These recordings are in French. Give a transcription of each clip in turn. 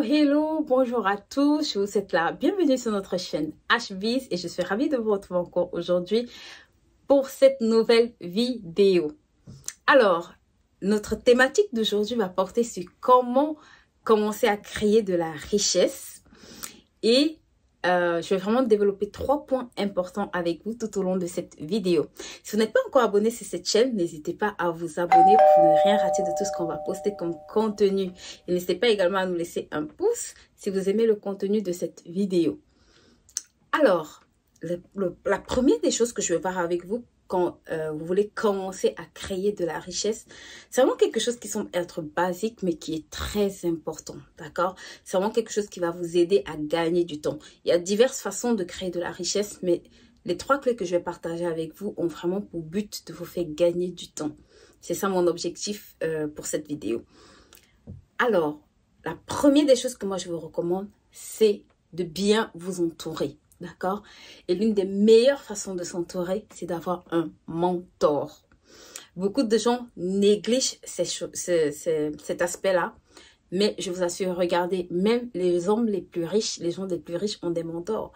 Hello, bonjour à tous, je vous souhaite la bienvenue sur notre chaîne HBiz et je suis ravie de vous retrouver encore aujourd'hui pour cette nouvelle vidéo. Alors, notre thématique d'aujourd'hui va porter sur comment commencer à créer de la richesse et je vais vraiment développer 3 points importants avec vous tout au long de cette vidéo. Si vous n'êtes pas encore abonné sur cette chaîne, n'hésitez pas à vous abonner pour ne rien rater de tout ce qu'on va poster comme contenu. Et n'hésitez pas également à nous laisser un pouce si vous aimez le contenu de cette vidéo. Alors, la première des choses que je vais voir avec vous quand vous voulez commencer à créer de la richesse, c'est vraiment quelque chose qui semble être basique, mais qui est très important, d'accord? C'est vraiment quelque chose qui va vous aider à gagner du temps. Il y a diverses façons de créer de la richesse, mais les 3 clés que je vais partager avec vous ont vraiment pour but de vous faire gagner du temps. C'est ça mon objectif pour cette vidéo. Alors, la première des choses que moi je vous recommande, c'est de bien vous entourer. D'accord? Et l'une des meilleures façons de s'entourer, c'est d'avoir un mentor. Beaucoup de gens négligent cet aspect-là. Mais je vous assure, regardez, même les hommes les plus riches, les gens les plus riches ont des mentors.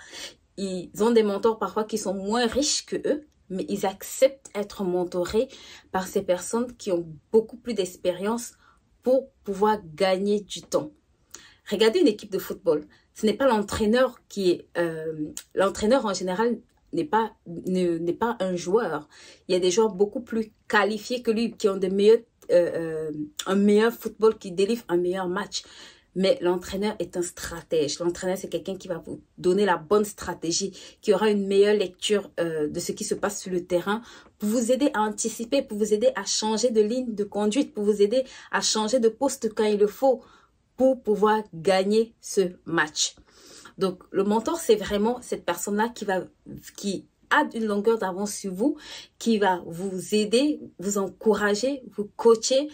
Ils ont des mentors parfois qui sont moins riches que eux, mais ils acceptent être mentorés par ces personnes qui ont beaucoup plus d'expérience pour pouvoir gagner du temps. Regardez une équipe de football. Ce n'est pas l'entraîneur qui est... l'entraîneur en général n'est pas un joueur. Il y a des joueurs beaucoup plus qualifiés que lui qui ont un meilleur football, qui délivrent un meilleur match. Mais l'entraîneur est un stratège. L'entraîneur, c'est quelqu'un qui va vous donner la bonne stratégie, qui aura une meilleure lecture de ce qui se passe sur le terrain pour vous aider à anticiper, pour vous aider à changer de ligne de conduite, pour vous aider à changer de poste quand il le faut, pour pouvoir gagner ce match. Donc, le mentor, c'est vraiment cette personne-là qui a une longueur d'avance sur vous, qui va vous aider, vous encourager, vous coacher,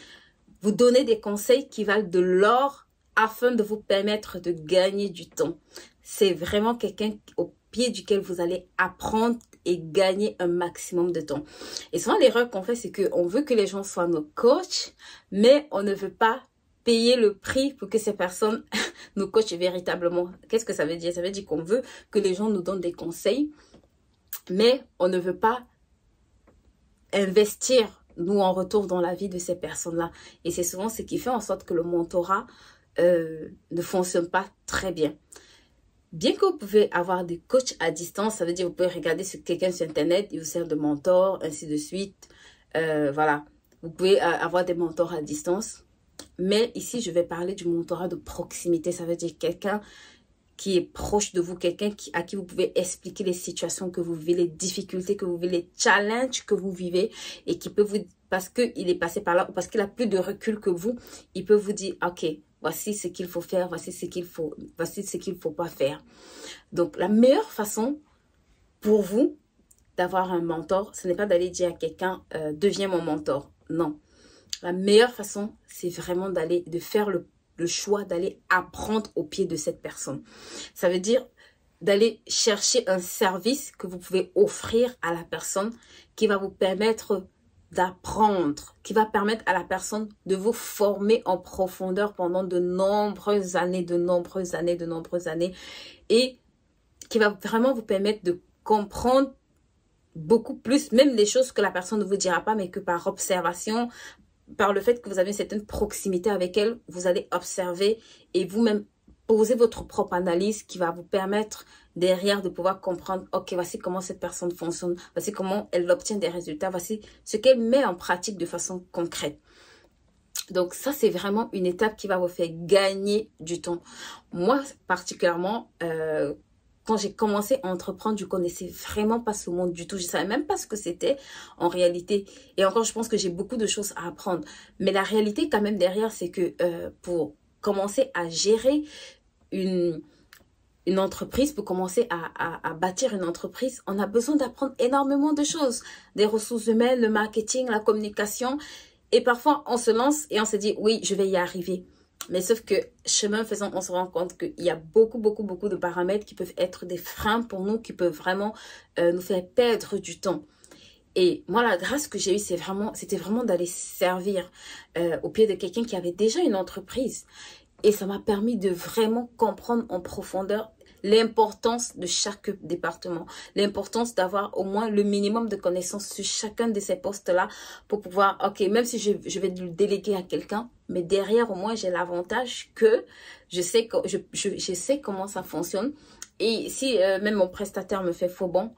vous donner des conseils qui valent de l'or afin de vous permettre de gagner du temps. C'est vraiment quelqu'un au pied duquel vous allez apprendre et gagner un maximum de temps. Et souvent, l'erreur qu'on fait, c'est qu'on veut que les gens soient nos coachs, mais on ne veut pas payer le prix pour que ces personnes nous coachent véritablement. Qu'est-ce que ça veut dire? Ça veut dire qu'on veut que les gens nous donnent des conseils, mais on ne veut pas investir, nous, en retour dans la vie de ces personnes-là. Et c'est souvent ce qui fait en sorte que le mentorat ne fonctionne pas très bien. Bien que vous pouvez avoir des coachs à distance, ça veut dire que vous pouvez regarder quelqu'un sur Internet, il vous sert de mentor, ainsi de suite. Voilà, vous pouvez avoir des mentors à distance. Mais ici, je vais parler du mentorat de proximité. Ça veut dire quelqu'un qui est proche de vous, quelqu'un à qui vous pouvez expliquer les situations que vous vivez, les difficultés que vous vivez, les challenges que vous vivez et qui peut vous, parce qu'il est passé par là ou parce qu'il a plus de recul que vous, il peut vous dire, ok, voici ce qu'il faut faire, voici ce qu'il faut pas faire. Donc, la meilleure façon pour vous d'avoir un mentor, ce n'est pas d'aller dire à quelqu'un, deviens mon mentor. Non. La meilleure façon, c'est vraiment de faire le choix d'aller apprendre au pied de cette personne. Ça veut dire d'aller chercher un service que vous pouvez offrir à la personne qui va vous permettre d'apprendre, qui va permettre à la personne de vous former en profondeur pendant de nombreuses années et qui va vraiment vous permettre de comprendre beaucoup plus, même les choses que la personne ne vous dira pas, mais que par observation, par le fait que vous avez une certaine proximité avec elle, vous allez observer et vous-même poser votre propre analyse qui va vous permettre derrière de pouvoir comprendre, ok, voici comment cette personne fonctionne, voici comment elle obtient des résultats, voici ce qu'elle met en pratique de façon concrète. Donc ça, c'est vraiment une étape qui va vous faire gagner du temps. Moi, particulièrement, quand j'ai commencé à entreprendre, je connaissais vraiment pas ce monde du tout. Je savais même pas ce que c'était en réalité. Et encore, je pense que j'ai beaucoup de choses à apprendre. Mais la réalité quand même derrière, c'est que pour commencer à gérer une entreprise, pour commencer à bâtir une entreprise, on a besoin d'apprendre énormément de choses. Des ressources humaines, le marketing, la communication. Et parfois, on se lance et on se dit, oui, je vais y arriver. Mais sauf que, chemin faisant, on se rend compte qu'il y a beaucoup de paramètres qui peuvent être des freins pour nous, qui peuvent vraiment nous faire perdre du temps. Et moi, la grâce que j'ai eue, c'était vraiment d'aller servir au pied de quelqu'un qui avait déjà une entreprise. Et ça m'a permis de vraiment comprendre en profondeur l'importance de chaque département, l'importance d'avoir au moins le minimum de connaissances sur chacun de ces postes-là pour pouvoir, ok, même si je vais le déléguer à quelqu'un, mais derrière, au moins, j'ai l'avantage que je sais comment ça fonctionne. Et si même mon prestataire me fait faux bon,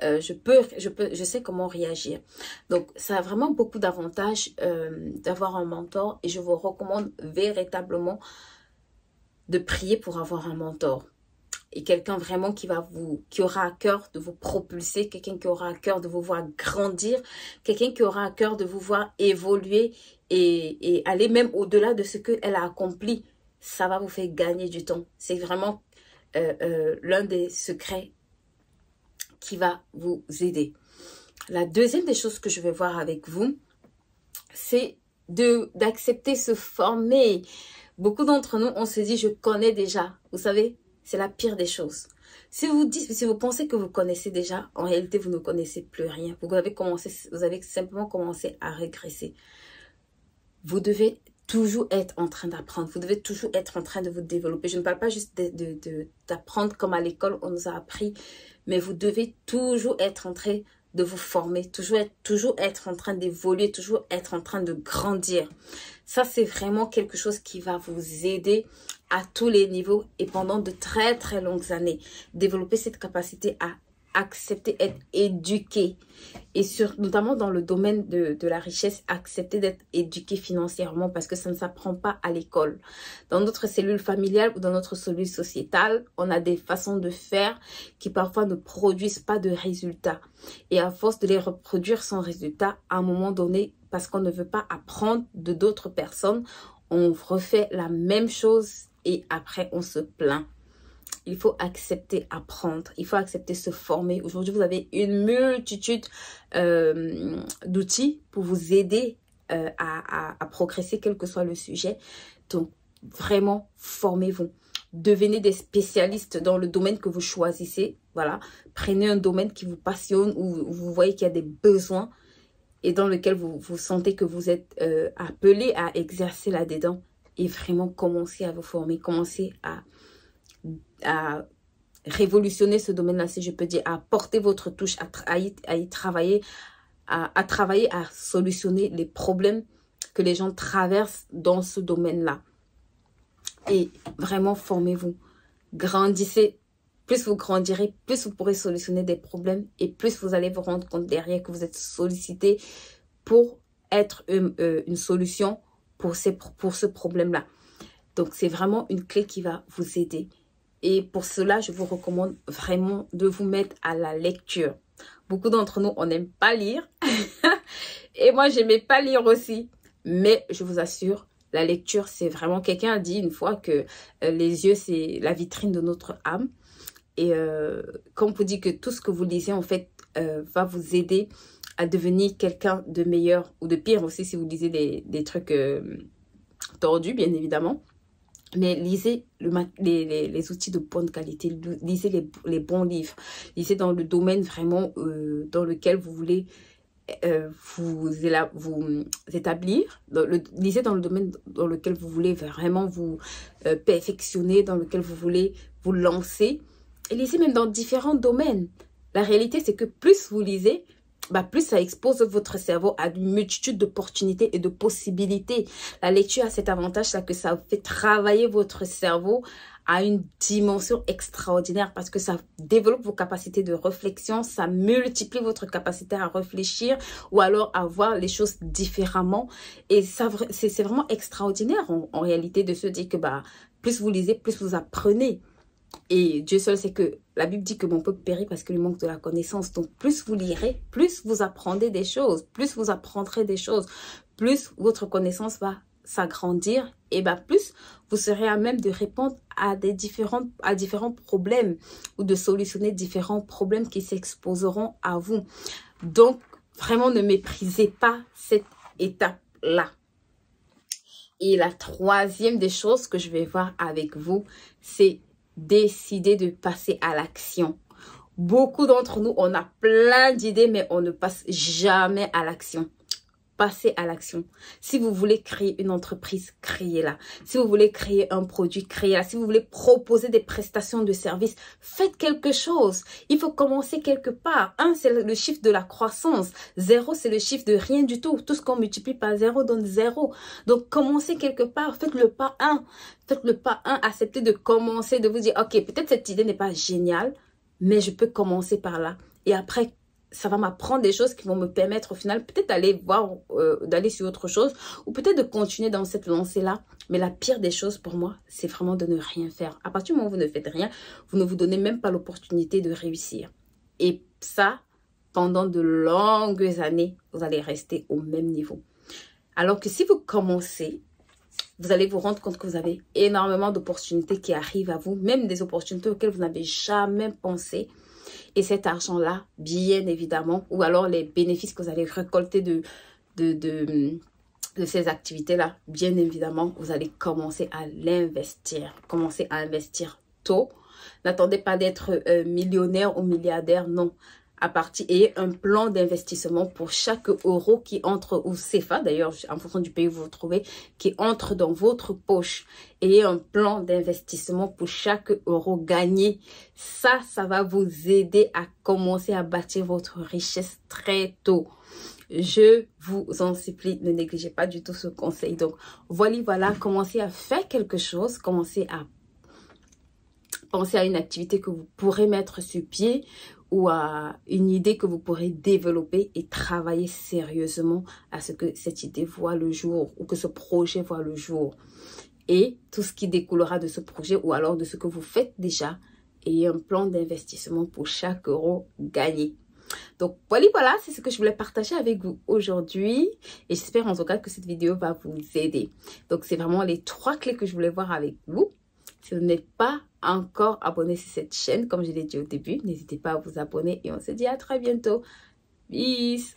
je sais comment réagir. Donc, ça a vraiment beaucoup d'avantages d'avoir un mentor et je vous recommande véritablement de prier pour avoir un mentor. Et quelqu'un vraiment qui aura à cœur de vous propulser, quelqu'un qui aura à cœur de vous voir grandir, quelqu'un qui aura à cœur de vous voir évoluer et aller même au-delà de ce qu'elle a accompli. Ça va vous faire gagner du temps. C'est vraiment l'un des secrets qui va vous aider. La deuxième des choses que je vais voir avec vous, c'est d'accepter se former. Beaucoup d'entre nous, on se dit, je connais déjà. Vous savez, c'est la pire des choses. Si vous pensez que vous connaissez déjà, en réalité, vous ne connaissez plus rien. Vous avez simplement commencé à régresser. Vous devez toujours être en train d'apprendre. Vous devez toujours être en train de vous développer. Je ne parle pas juste d'apprendre comme à l'école, on nous a appris. Mais vous devez toujours être en train de vous former. Toujours être en train d'évoluer. Toujours être en train de grandir. Ça, c'est vraiment quelque chose qui va vous aider à tous les niveaux et pendant de très, très longues années. Développer cette capacité à accepter, être éduqué. Et notamment dans le domaine de la richesse, accepter d'être éduqué financièrement parce que ça ne s'apprend pas à l'école. Dans notre cellule familiale ou dans notre cellule sociétale, on a des façons de faire qui parfois ne produisent pas de résultats. Et à force de les reproduire sans résultat, à un moment donné, parce qu'on ne veut pas apprendre de d'autres personnes, on refait la même chose et après on se plaint. Il faut accepter apprendre, il faut accepter se former. Aujourd'hui, vous avez une multitude d'outils pour vous aider à progresser, quel que soit le sujet. Donc, vraiment, formez-vous. Devenez des spécialistes dans le domaine que vous choisissez. Voilà, prenez un domaine qui vous passionne, où vous voyez qu'il y a des besoins et dans lequel vous sentez que vous êtes appelé à exercer là-dedans. Et vraiment, commencez à vous former, commencez à révolutionner ce domaine-là, si je peux dire, à apporter votre touche, à y travailler, à travailler à solutionner les problèmes que les gens traversent dans ce domaine-là. Et vraiment, formez-vous, grandissez. Plus vous grandirez, plus vous pourrez solutionner des problèmes et plus vous allez vous rendre compte derrière que vous êtes sollicité pour être une solution pour ce problème-là. Donc, c'est vraiment une clé qui va vous aider. Et pour cela, je vous recommande vraiment de vous mettre à la lecture. Beaucoup d'entre nous, on n'aime pas lire. Et moi, j'aimais pas lire aussi. Mais je vous assure, la lecture, c'est vraiment... Quelqu'un a dit une fois que les yeux, c'est la vitrine de notre âme. Et comme on peut dire que tout ce que vous lisez, en fait, va vous aider à devenir quelqu'un de meilleur ou de pire aussi si vous lisez des trucs tordus, bien évidemment. Mais lisez les outils de bonne qualité, lisez les bons livres, lisez dans le domaine vraiment dans lequel vous voulez vous établir, lisez dans le domaine dans lequel vous voulez vraiment vous perfectionner, dans lequel vous voulez vous lancer, et lisez même dans différents domaines. La réalité, c'est que plus vous lisez, plus ça expose votre cerveau à une multitude d'opportunités et de possibilités. La lecture a cet avantage-là que ça fait travailler votre cerveau à une dimension extraordinaire parce que ça développe vos capacités de réflexion, ça multiplie votre capacité à réfléchir ou alors à voir les choses différemment. Et c'est vraiment extraordinaire en réalité de se dire que plus vous lisez, plus vous apprenez. Et Dieu seul sait que la Bible dit que mon peuple périt parce qu'il manque de la connaissance. Donc, plus vous lirez, plus vous apprendrez des choses, plus vous apprendrez des choses, plus votre connaissance va s'agrandir et plus vous serez à même de répondre à différents problèmes ou de solutionner différents problèmes qui s'exposeront à vous. Donc, vraiment, ne méprisez pas cette étape-là. Et la troisième des choses que je vais voir avec vous, c'est décider de passer à l'action. Beaucoup d'entre nous, on a plein d'idées, mais on ne passe jamais à l'action. passez à l'action. Si vous voulez créer une entreprise, créez-la. Si vous voulez créer un produit, créez-la. Si vous voulez proposer des prestations de services, faites quelque chose. Il faut commencer quelque part. 1, c'est le chiffre de la croissance. 0, c'est le chiffre de rien du tout. Tout ce qu'on multiplie par 0 donne 0. Donc, commencez quelque part. Faites le pas 1. Faites le pas 1. Acceptez de commencer, de vous dire, ok, peut-être cette idée n'est pas géniale, mais je peux commencer par là. Et après, ça va m'apprendre des choses qui vont me permettre au final peut-être d'aller voir, d'aller sur autre chose ou peut-être de continuer dans cette lancée-là. Mais la pire des choses pour moi, c'est vraiment de ne rien faire. À partir du moment où vous ne faites rien, vous ne vous donnez même pas l'opportunité de réussir. Et ça, pendant de longues années, vous allez rester au même niveau. Alors que si vous commencez, vous allez vous rendre compte que vous avez énormément d'opportunités qui arrivent à vous, même des opportunités auxquelles vous n'avez jamais pensé. Et cet argent-là, bien évidemment, ou alors les bénéfices que vous allez récolter de ces activités-là, bien évidemment, vous allez commencer à l'investir. Commencez à investir tôt. N'attendez pas d'être millionnaire ou milliardaire, non. Ayez un plan d'investissement pour chaque euro qui entre, ou CFA d'ailleurs, en fonction du pays où vous vous trouvez, qui entre dans votre poche. Ayez un plan d'investissement pour chaque euro gagné. Ça va vous aider à commencer à bâtir votre richesse très tôt. Je vous en supplie, ne négligez pas du tout ce conseil. Donc, voilà, commencez à faire quelque chose, commencez à penser à une activité que vous pourrez mettre sur pied ou à une idée que vous pourrez développer et travailler sérieusement à ce que cette idée voit le jour ou que ce projet voit le jour. Et tout ce qui découlera de ce projet ou alors de ce que vous faites déjà, et un plan d'investissement pour chaque euro gagné. Donc voilà, c'est ce que je voulais partager avec vous aujourd'hui et j'espère en tout cas que cette vidéo va vous aider. Donc c'est vraiment les 3 clés que je voulais voir avec vous. Si vous n'êtes pas encore abonné sur cette chaîne, comme je l'ai dit au début, n'hésitez pas à vous abonner et on se dit à très bientôt. Peace!